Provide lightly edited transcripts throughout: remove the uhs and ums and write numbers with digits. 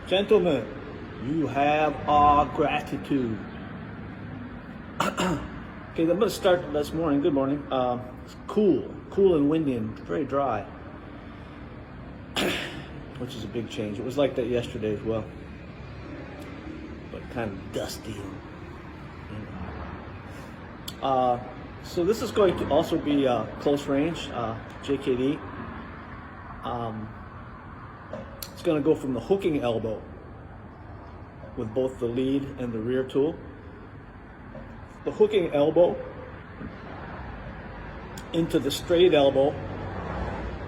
Gentlemen, you have our gratitude. Okay, I'm going to start this morning. Good morning. It's cool and windy and very dry, which is a big change. It was like that yesterday as well, but kind of dusty. So this is going to also be close range, JKD. It's going to go from the hooking elbow with both the lead and the rear tool. The hooking elbow into the straight elbow,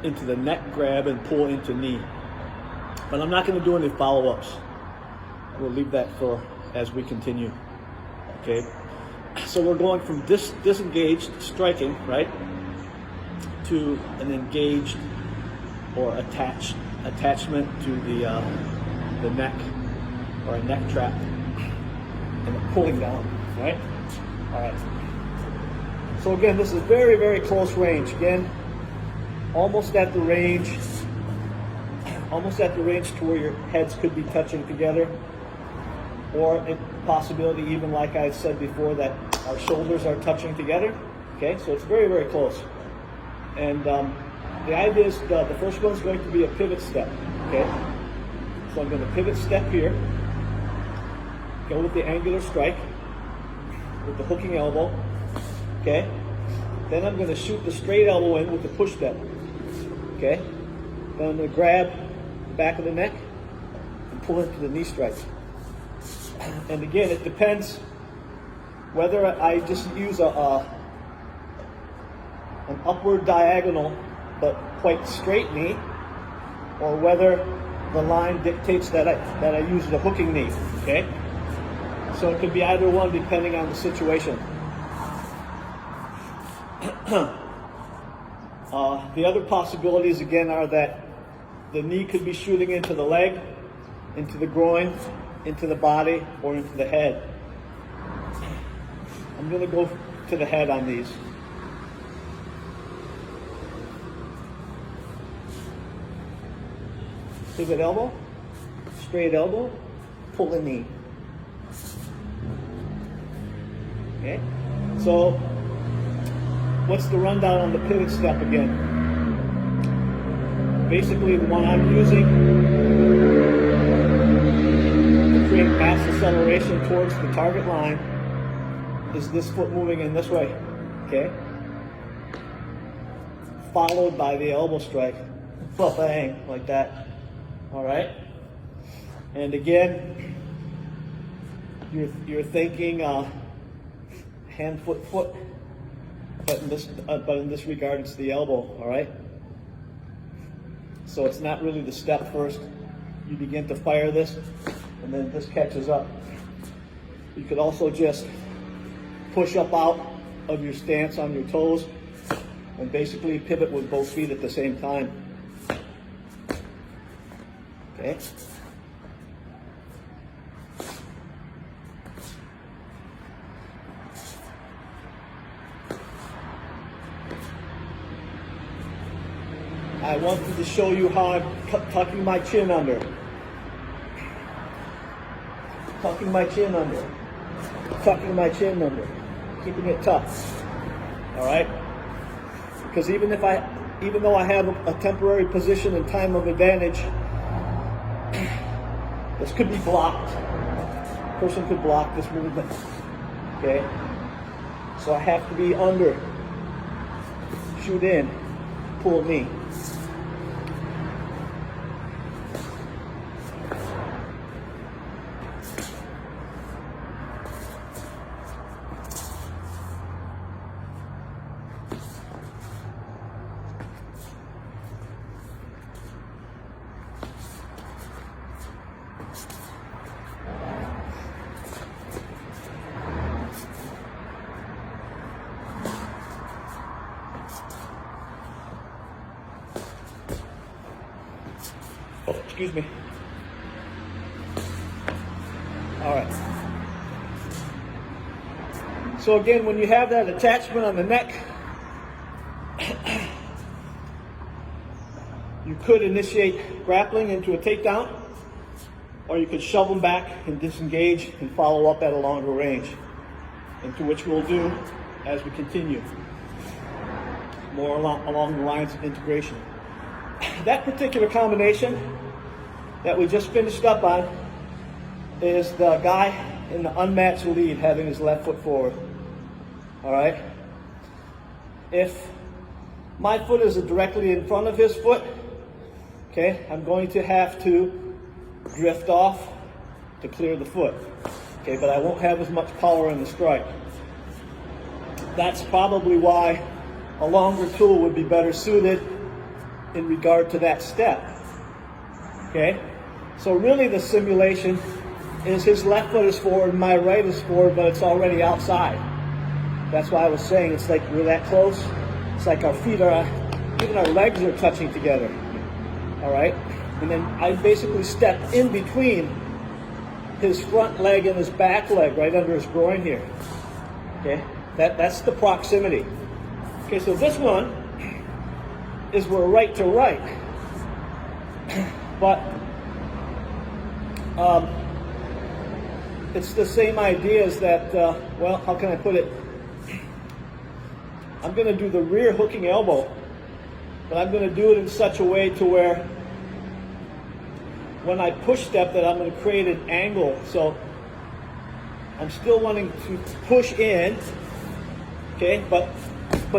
into the neck grab and pull into knee. But I'm not going to do any follow-ups. We'll leave that for as we continue. Okay. So we're going from disengaged striking, right, to an engaged or attachment to the neck or a neck trap and a pulling down, right? All right. So again, this is very, very close range. Again, almost at the range to where your heads could be touching together, or a possibility, even like I said before, that our shoulders are touching together. Okay, so it's very, very close. And the idea is the first one's going to be a pivot step. Okay, so I'm going to pivot step here, go with the angular strike, with the hooking elbow. Okay, then I'm going to shoot the straight elbow in with the push step. Okay, then I'm going to grab the back of the neck and pull into the knee strike. And again, it depends whether I just use an upward diagonal but quite straight knee, or whether the line dictates that I use the hooking knee. Okay, so it could be either one depending on the situation. The other possibilities again are that the knee could be shooting into the leg, into the groin, into the body, or into the head. I'm going to go to the head on these. Pivot elbow, straight elbow, pull the knee. Okay, so what's the rundown on the pivot step again? Basically, the one I'm using to create mass acceleration towards the target line is this foot moving in this way, okay? Followed by the elbow strike, bang, like that, all right? And again, you're thinking hand, foot, foot, but in this regard, it's the elbow, all right? So it's not really the step first. You begin to fire this, and then this catches up. You could also just push up out of your stance on your toes and basically pivot with both feet at the same time. Okay? I wanted to show you how I'm tucking my chin under. Tucking my chin under. Tucking my chin under. Keeping it tough. All right? Because even though I have a temporary position and time of advantage, this could be blocked. A person could block this movement. Okay? So I have to be under. Shoot in. Pull knee. Oh, excuse me. All right. So again, when you have that attachment on the neck, You could initiate grappling into a takedown, or you could shove them back and disengage and follow up at a longer range, into which we'll do as we continue, more along the lines of integration. That particular combination that we just finished up on is the guy in the unmatched lead having his left foot forward. All right? If my foot is directly in front of his foot, okay, I'm going to have to drift off to clear the foot. Okay, but I won't have as much power in the strike. That's probably why a longer tool would be better suited in regard to that step. Okay, so really the simulation is his left foot is forward, my right is forward, but it's already outside. That's why I was saying it's like we're that close. It's like our feet are, even our legs are touching together. All right, and then I basically step in between his front leg and his back leg, right under his groin here. Okay, that's the proximity. Okay, so this one is we're right to right, but it's the same idea as that, well, how can I put it? I'm going to do the rear hooking elbow, but I'm going to do it in such a way to where when I push step that I'm going to create an angle. So I'm still wanting to push in, okay, but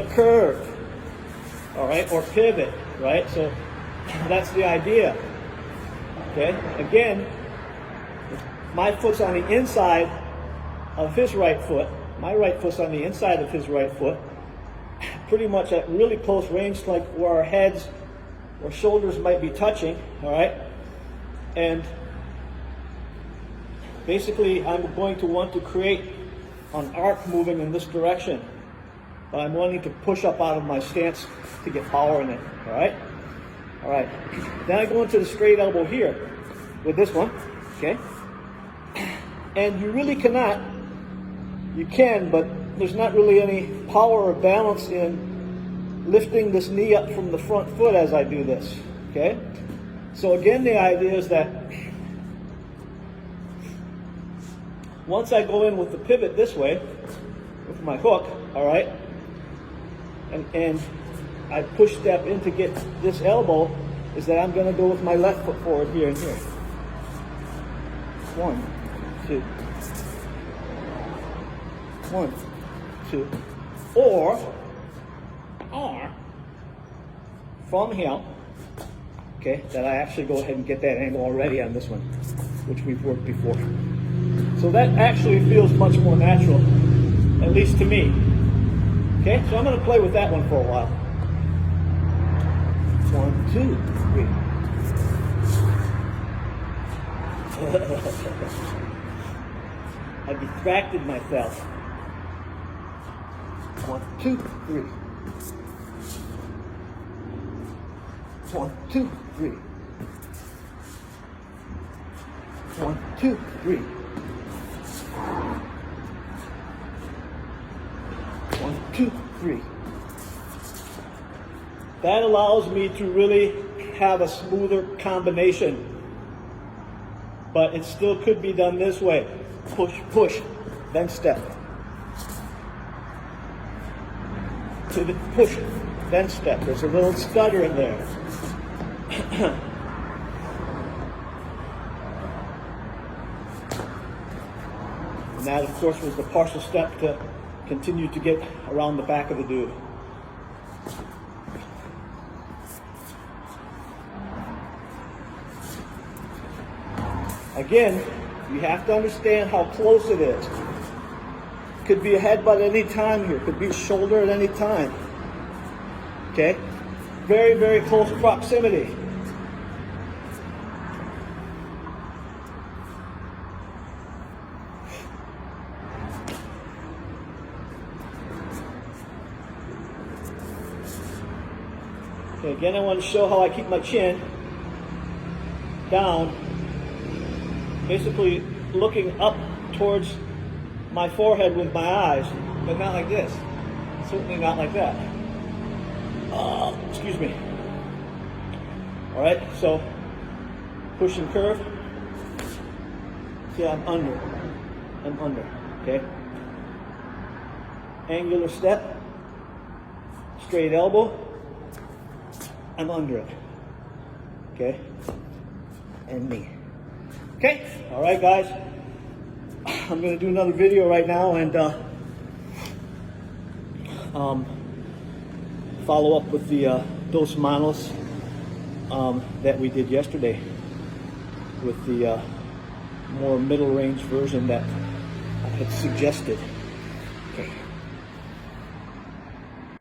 curve, all right, or pivot, right? So that's the idea, okay? Again, my foot's on the inside of his right foot. My right foot's on the inside of his right foot. Pretty much at really close range, like where our heads or shoulders might be touching, all right? And basically, I'm going to want to create an arc moving in this direction. But I'm wanting to push up out of my stance to get power in it, all right? All right. Then I go into the straight elbow here with this one, okay? And you really cannot, you can, but there's not really any power or balance in lifting this knee up from the front foot as I do this, okay? So again, the idea is that once I go in with the pivot this way, with my hook, all right, and I push step in to get this elbow, is that I'm going to go with my left foot forward here and here. 1, 2. 1, 2. Or from him, okay, that I actually go ahead and get that angle already on this one, which we've worked before. So that actually feels much more natural, at least to me. Okay, so I'm going to play with that one for a while. 1, 2, 3. I distracted myself. 1, 2, 3. 1, 2, 3. 1, 2, 3. 1, 2, 3. That allows me to really have a smoother combination, but it still could be done this way. Push, push, then step. Pivot, push, then step. There's a little stutter in there. And that, of course, was the partial step to continue to get around the back of the dude. Again, you have to understand how close it is. Could be a headbutt any time here. Could be a shoulder at any time. Okay? Very, very close proximity. Okay, again, I want to show how I keep my chin down, basically looking up towards my forehead with my eyes, but not like this. Certainly not like that. Excuse me. All right, so push and curve. See, I'm under, okay? Angular step, straight elbow, I'm under it, okay? And knee. Okay, all right, guys. I'm gonna do another video right now and follow up with the dos manos that we did yesterday with the more middle range version that I had suggested. Okay.